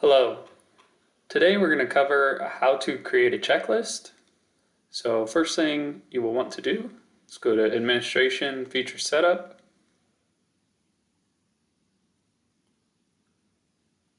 Hello. Today we're going to cover how to create a checklist. So first thing you will want to do is go to Administration, Feature Setup.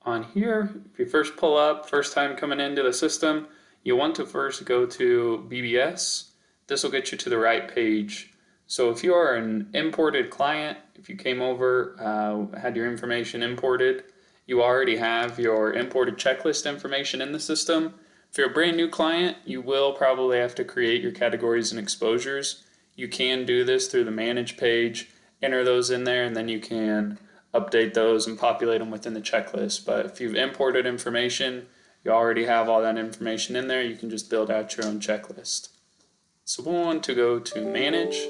On here, if you first pull up, first time coming into the system, you want to first go to BBS. This will get you to the right page. So if you are an imported client, if you came over, had your information imported, you already have your imported checklist information in the system. If you're a brand new client, you will probably have to create your categories and exposures. You can do this through the Manage page, enter those in there, and then you can update those and populate them within the checklist. But if you've imported information, you already have all that information in there, you can just build out your own checklist. So we'll want to go to Manage.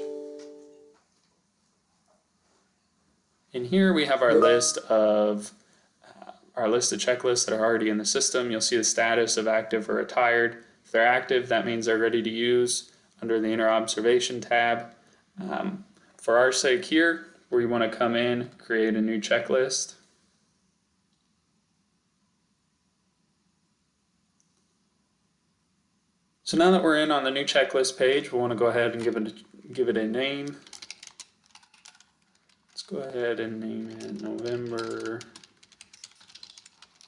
And here we have our list of checklists that are already in the system. You'll see the status of active or retired. If they're active, that means they're ready to use under the Inner Observation tab. For our sake here, we want to come in, create a new checklist. So now that we're in on the new checklist page, we want to go ahead and give it a name. Let's go ahead and name it November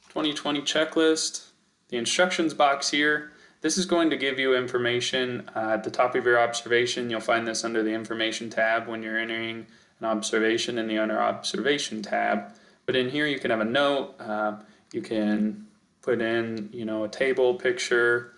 2020 checklist. The instructions box here, this is going to give you information at the top of your observation. You'll find this under the Information tab when you're entering an observation in the Under Observation tab. But in here you can have a note, you can put in a table, picture,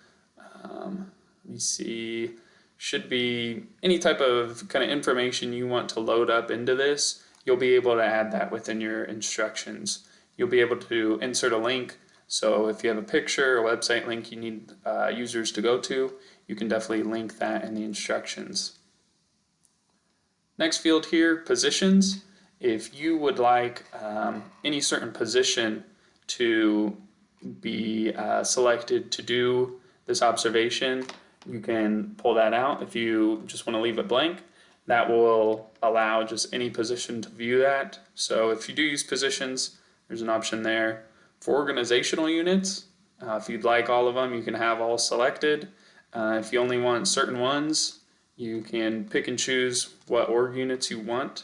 let me see, should be any type of kind of information you want to load up into this. You'll be able to add that within your instructions. You'll be able to insert a link. So if you have a picture or website link you need users to go to, you can definitely link that in the instructions. Next field here, positions. If you would like any certain position to be selected to do this observation, you can pull that out. If you just want to leave it blank, that will allow just any position to view that. So if you do use positions, there's an option there. For organizational units, if you'd like all of them, you can have all selected. If you only want certain ones, you can pick and choose what org units you want.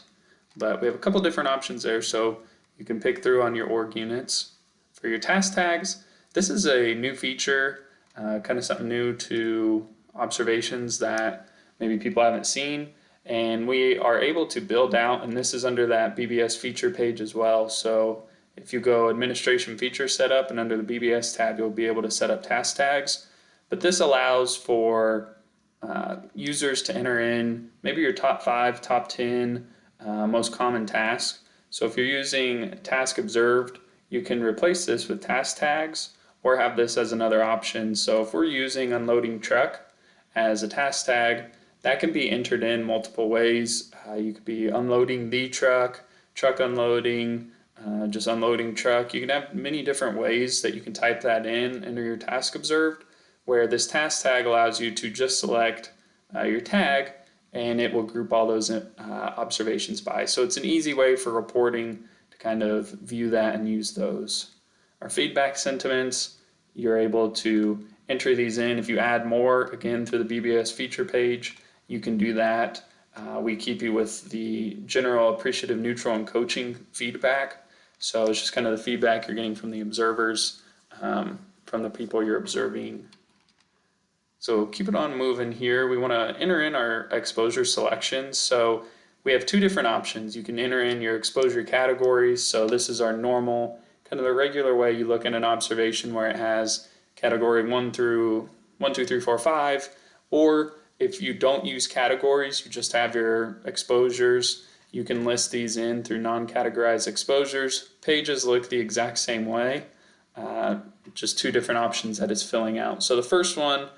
But we have a couple different options there, so you can pick through on your org units. For your task tags, this is a new feature, kind of something new to observations that maybe people haven't seen. And we are able to build out, and this is under that BBS feature page as well. So if you go Administration Feature Setup, and under the BBS tab, you'll be able to set up task tags. But this allows for users to enter in maybe your top 5, top 10 most common tasks. So if you're using Task Observed, you can replace this with task tags or have this as another option. So if we're using Unloading Truck as a task tag, that can be entered in multiple ways. You could be unloading the truck, truck unloading, just unloading truck. You can have many different ways that you can type that in under your task observed, where this task tag allows you to just select your tag and it will group all those observations by. So it's an easy way for reporting to kind of view that and use those. Our feedback sentiments, you're able to enter these in. If you add more, again, through the BBS feature page, you can do that. We keep you with the general appreciative, neutral, and coaching feedback. So it's just kind of the feedback you're getting from the observers, from the people you're observing. So keep it on moving here. We want to enter in our exposure selections. So we have two different options. You can enter in your exposure categories. So this is our normal, kind of the regular way you look at an observation where it has category 1 through 1, 2, 3, 4, 5. Or if you don't use categories, you just have your exposures, you can list these in through non-categorized exposures. Pages look the exact same way, just two different options that it's filling out. So the first one,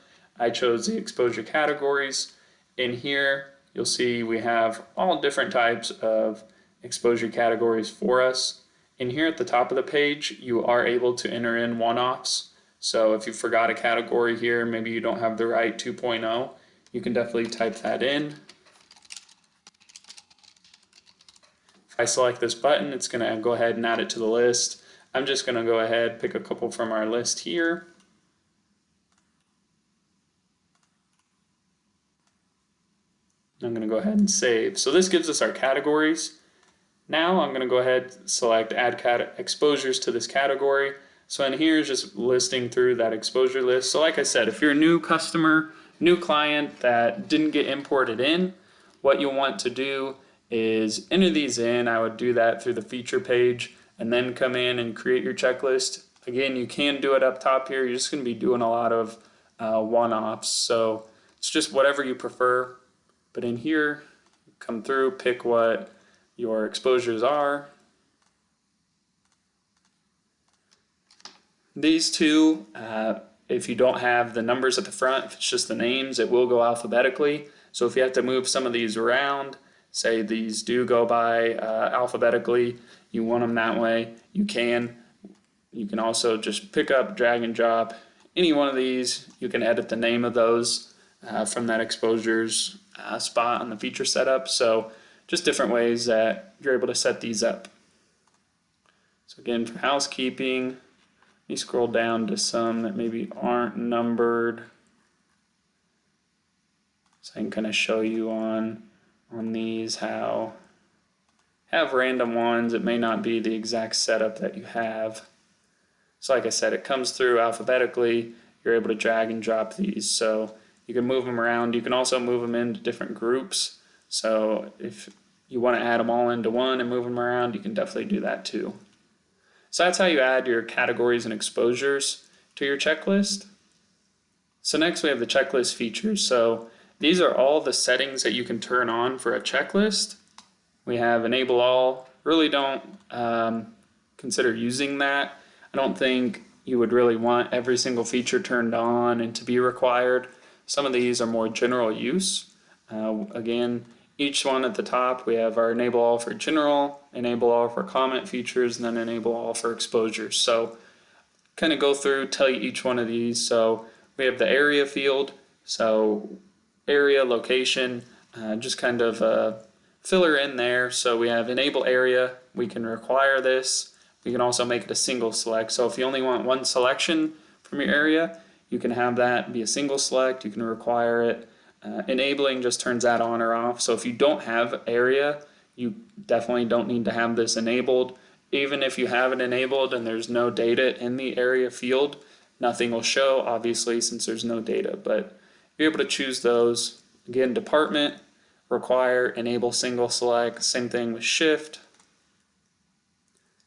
I chose the exposure categories. In here, you'll see we have all different types of exposure categories for us. In here at the top of the page, you are able to enter in one-offs. So if you forgot a category here, maybe you don't have the right 2.0, you can definitely type that in. If I select this button, it's going to go ahead and add it to the list. I'm just going to go ahead, pick a couple from our list here. I'm going to go ahead and save. So this gives us our categories. Now I'm going to go ahead and select add exposures to this category. So in here is just listing through that exposure list. So like I said, if you're a new customer, new client that didn't get imported in, what you'll want to do is enter these in. I would do that through the feature page and then come in and create your checklist. Again, you can do it up top here. You're just going to be doing a lot of one-offs. So it's just whatever you prefer. But in here, come through, pick what your exposures are. These two, if you don't have the numbers at the front, if it's just the names, it will go alphabetically. So if you have to move some of these around, say these do go by alphabetically, you want them that way, you can. You can also just pick up, drag and drop any one of these. You can edit the name of those from that exposures spot on the feature setup. So just different ways that you're able to set these up. So again, for housekeeping, let me scroll down to some that maybe aren't numbered. So I can kind of show you on these how have random ones. It may not be the exact setup that you have. So like I said, it comes through alphabetically. You're able to drag and drop these. So you can move them around. You can also move them into different groups. So if you want to add them all into one and move them around, you can definitely do that too. So that's how you add your categories and exposures to your checklist. So next we have the checklist features. So these are all the settings that you can turn on for a checklist. We have enable all. Really don't consider using that. I don't think you would really want every single feature turned on and to be required. Some of these are more general use. Again, each one at the top, we have our enable all for general, enable all for comment features, and then enable all for exposures. So kind of go through, tell you each one of these. So we have the area field. So area, location, just kind of filler in there. So we have enable area. We can require this. We can also make it a single select. So if you only want one selection from your area, you can have that be a single select. You can require it. Enabling just turns that on or off. So if you don't have area, you definitely don't need to have this enabled. Even if you have it enabled and there's no data in the area field, nothing will show, obviously, since there's no data. But you're able to choose those. Again, department, require, enable single select, same thing with shift.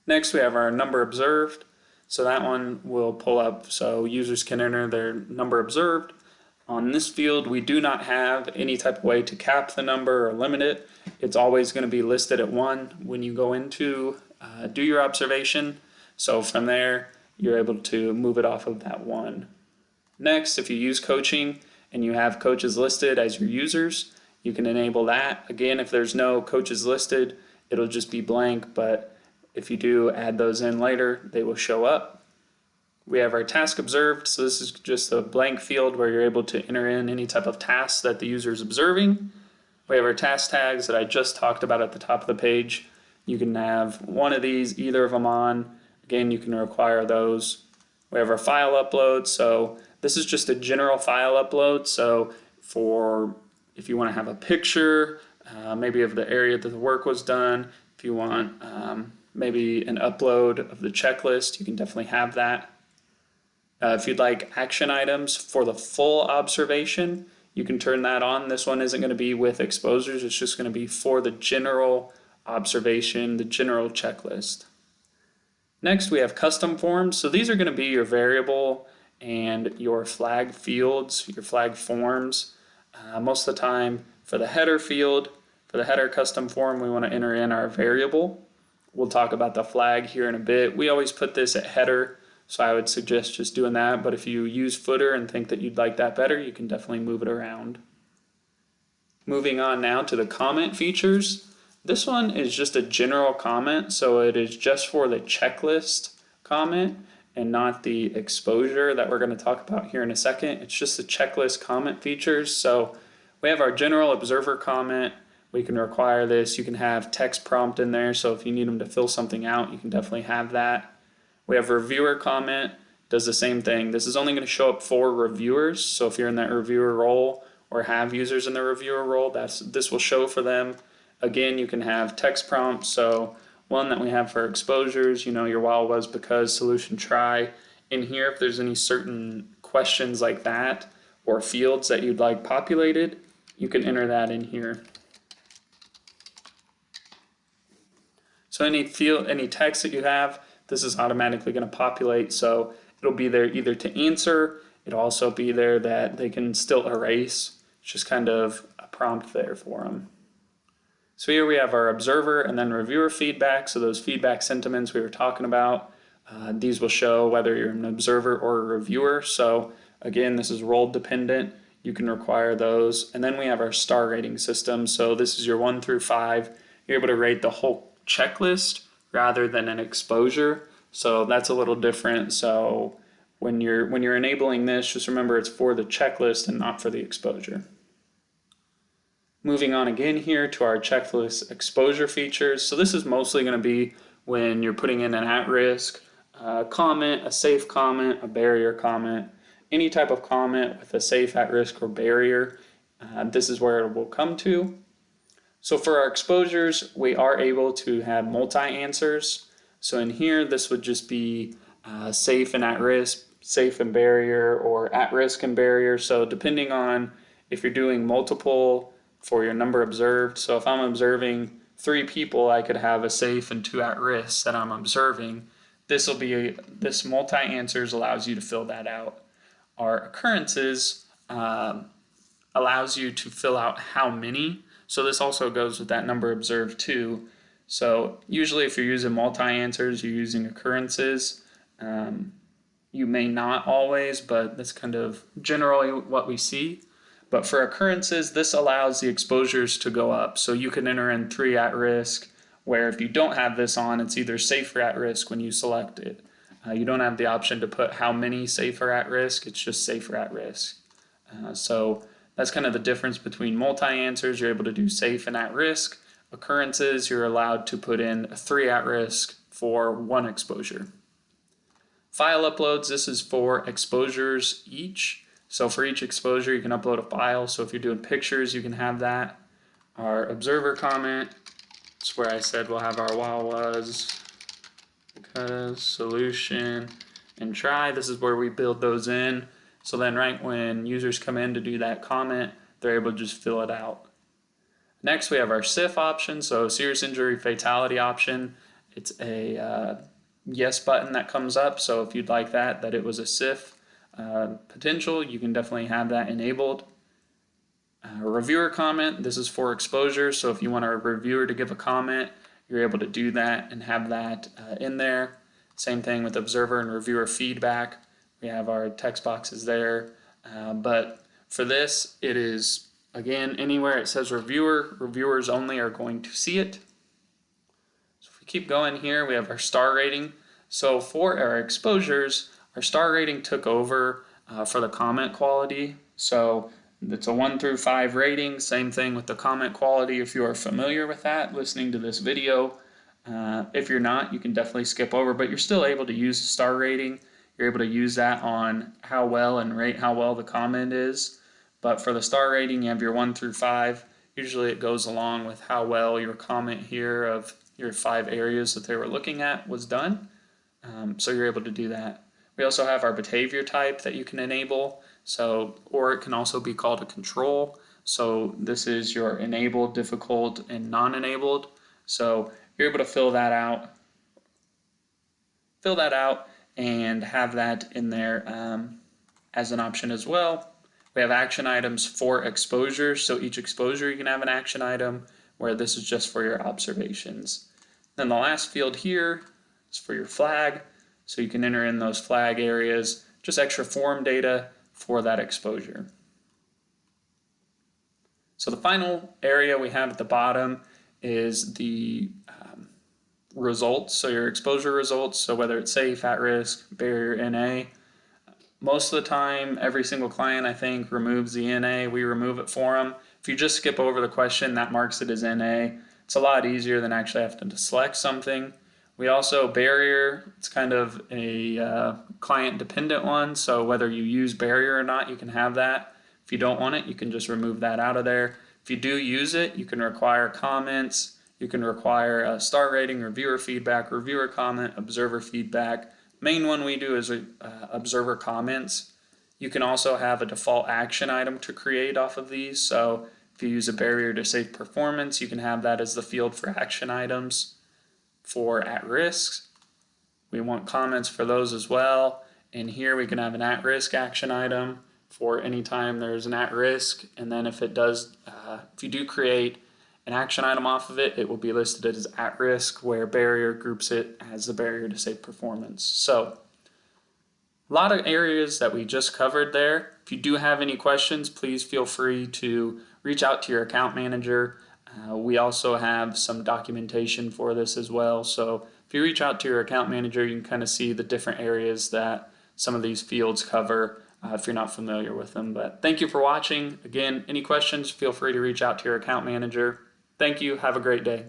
Next, we have our number observed. So that one will pull up so users can enter their number observed. On this field, we do not have any type of way to cap the number or limit it. It's always going to be listed at 1 when you go into do your observation. So from there, you're able to move it off of that 1. Next, if you use coaching and you have coaches listed as your users, you can enable that. Again, if there's no coaches listed, it'll just be blank, but if you do add those in later, they will show up. We have our task observed, so this is just a blank field where you're able to enter in any type of task that the user is observing. We have our task tags that I just talked about at the top of the page. You can have one of these, either of them on. Again, you can require those. We have our file upload, so this is just a general file upload. So for if you want to have a picture, maybe of the area that the work was done, if you want maybe an upload of the checklist, you can definitely have that. If you'd like action items for the full observation, you can turn that on. This one isn't going to be with exposures, it's just going to be for the general observation, the general checklist. Next, we have custom forms. So these are going to be your variable and your flag fields, your flag forms. Most of the time for the header field, for the header custom form, we want to enter in our variable. We'll talk about the flag here in a bit. We always put this at header, so I would suggest just doing that. But if you use footer and think that you'd like that better, you can definitely move it around. Moving on now to the comment features. This one is just a general comment, so it is just for the checklist comment and not the exposure that we're going to talk about here in a second. It's just the checklist comment features. So we have our general observer comment. We can require this. You can have text prompt in there, so if you need them to fill something out, you can definitely have that. We have reviewer comment, does the same thing. This is only going to show up for reviewers, so if you're in that reviewer role or have users in the reviewer role, this will show for them. Again, you can have text prompts, so one that we have for exposures, your while was because solution try. In here, if there's any certain questions like that or fields that you'd like populated, you can enter that in here. So any text that you have, this is automatically going to populate, so it'll be there either to answer, it'll also be there that they can still erase. It's just kind of a prompt there for them. So here we have our observer and then reviewer feedback, so those feedback sentiments we were talking about, these will show whether you're an observer or a reviewer. So again, this is role dependent, you can require those. And then we have our star rating system, so this is your 1 through 5. You're able to rate the whole checklist rather than an exposure, so that's a little different. So when you're enabling this, just remember it's for the checklist and not for the exposure. Moving on again here to our checklist exposure features. So this is mostly going to be when you're putting in an at-risk comment, a safe comment, a barrier comment, any type of comment with a safe, at-risk, or barrier. This is where it will come to. So for our exposures, we are able to have multi-answers. So in here, this would just be safe and at-risk, safe and barrier, or at-risk and barrier. So depending on if you're doing multiple for your number observed. So if I'm observing 3 people, I could have a safe and 2 at-risk that I'm observing. This multi-answers allows you to fill that out. Our occurrences allows you to fill out how many. So this also goes with that number observed too. So usually if you're using multi-answers, you're using occurrences. You may not always, but that's kind of generally what we see. But for occurrences, this allows the exposures to go up. So you can enter in 3 at risk, where if you don't have this on, it's either safe or at risk when you select it. You don't have the option to put how many safe or at risk, it's just safe or at risk. So that's kind of the difference between multi-answers. You're able to do safe and at risk. Occurrences, you're allowed to put in 3 at risk for 1 exposure. File uploads, this is for exposures each. So for each exposure, you can upload a file. So if you're doing pictures, you can have that. Our observer comment, it's where I said we'll have our while was, because, solution, and try. This is where we build those in. So then right when users come in to do that comment, they're able to just fill it out. Next, we have our SIF option, so serious injury fatality option. It's a yes button that comes up, so if you'd like that it was a SIF potential, you can definitely have that enabled. Reviewer comment, this is for exposure, so if you want a reviewer to give a comment, you're able to do that and have that in there. Same thing with observer and reviewer feedback. We have our text boxes there, but for this, it is, again, anywhere it says reviewer, reviewers only are going to see it. So if we keep going here, we have our star rating. So for our exposures, our star rating took over for the comment quality. So it's a 1 through 5 rating. Same thing with the comment quality if you are familiar with that, listening to this video. If you're not, you can definitely skip over, but you're still able to use the star rating. You're able to use that on how well and rate how well the comment is. But for the star rating, you have your 1 through 5. Usually it goes along with how well your comment here of your 5 areas that they were looking at was done. So you're able to do that. We also have our behavior type that you can enable. So, or it can also be called a control. So this is your enabled, difficult, and non-enabled. So you're able to fill that out and have that in there as an option as well. We have action items for exposures. So each exposure you can have an action item, where this is just for your observations. Then the last field here is for your flag. So you can enter in those flag areas, just extra form data for that exposure. So the final area we have at the bottom is the results, so your exposure results, so whether it's safe, at risk, barrier, NA. Most of the time, every single client, I think, removes the NA. We remove it for them. If you just skip over the question, that marks it as NA. It's a lot easier than actually having to select something. We also, barrier, it's kind of a client dependent one, so whether you use barrier or not, you can have that. If you don't want it, you can just remove that out of there. If you do use it, you can require comments, you can require a star rating, reviewer feedback, reviewer comment, observer feedback. Main one we do is observer comments. You can also have a default action item to create off of these, so if you use a barrier to safe performance, you can have that as the field for action items. For at-risks, we want comments for those as well, and here we can have an at-risk action item for any time there's an at-risk, and then if it does, if you do create an action item off of it, it will be listed as at-risk, where barrier groups it as the barrier to safe performance. So a lot of areas that we just covered there. If you do have any questions, please feel free to reach out to your account manager. We also have some documentation for this as well. So if you reach out to your account manager, you can kind of see the different areas that some of these fields cover if you're not familiar with them. But thank you for watching. Again, any questions, feel free to reach out to your account manager. Thank you. Have a great day.